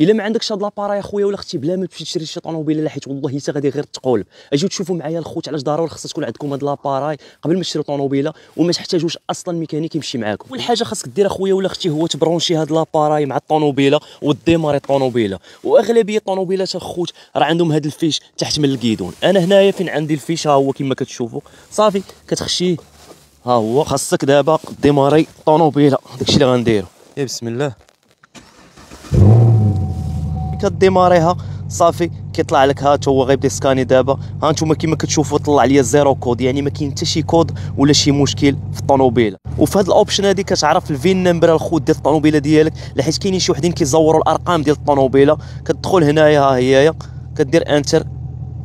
الا ما عندكش هاد لاباراي اخويا ولا اختي بلا ما تمشي تشري شي طوموبيله، لا حيت والله حتى غادي غير تقولب. اجيو تشوفوا معايا الخوت علاش ضروري خاص تكون عندكم هاد لاباراي قبل ما تشريو طوموبيله، وما تحتاجوش اصلا ميكانيك يمشي معاكم. اول حاجه خاصك دير اخويا ولا اختي هو تبرونشي هاد لاباراي مع الطوموبيله وديماري الطوموبيله. واغلبيه الطوموبيلات اخوت راه عندهم هاد الفيش تحت من الكيدون. انا هنايا فين عندي الفيش ها هو كما كتشوفوا صافي كتخشيه، ها هو خاصك دابا ديماري الطوموبيله. داكشي اللي غنديرو يا بسم الله. كديماريها صافي كيطلع لك ها هو غيبدا يسكاني دابا. ها نتوما كما كتشوفوا طلع ليا زيرو كود، يعني ما كاين حتى شي كود ولا شي مشكل في الطوموبيله. وفي هاد الاوبشن هادي كتعرف الفين نمبر الخوت ديال الطوموبيله ديالك، لحيت كاينين شي وحدين كيزوروا الارقام ديال الطوموبيله. كتدخل هنايا ها هي كدير انتر،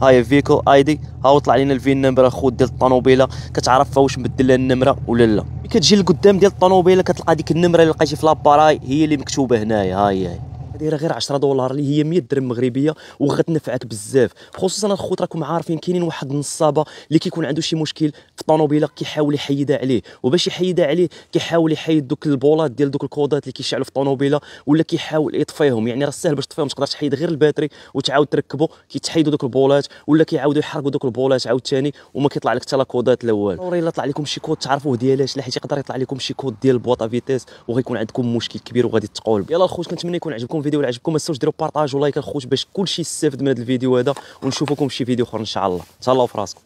ها هي فيكو اي دي، ها هو طلع لنا الفين نمبر الخوت ديال الطوموبيله. كتعرف واش مبدل لها النمره ولا لا. ملي كتجي لقدام ديال الطوموبيله كتلقى ديك النمره اللي لقيتي في لاباراي هي اللي مكتوبه هنايا، ها هي دايره غير 10 دولار اللي هي 100 درهم مغربيه، وغتنفعك بزاف. خصوصا الخوت راكم عارفين كاينين واحد النصابه اللي كيكون عنده شي مشكل في الطوموبيله كيحاول يحيدها عليه، وباش يحيدها عليه كيحاول يحيد دوك البولات ديال دوك الكودات اللي كيشعلوا في الطوموبيله، ولا كيحاول يطفيهم. يعني راه ساهل باش تطفيهم، تقدر تحيد غير الباتري وتعاود تركبوا كيتحيدوا دوك البولات، ولا كيعاودوا يحرقوا دوك البولات عاوتاني وما كيطلع لك حتى لا كودات لا والو. ضروري الا طلع لكم شي كود تعرفوه ديالاش، لا حيت يقدر يطلع لكم شي كود ديال البواطا فيتيس وغيكون عندكم مشكل كبير وغادي تقولب. يلا الخوت كنتمنى يكون عجبكم الفيديو، ولا عجبكم ما تنساوش ديروا بارطاج ولايك الخوت باش كلشي يستافد من هذا الفيديو هذا، ونشوفكم في شي فيديو اخر ان شاء الله. تهلاو في راسكم.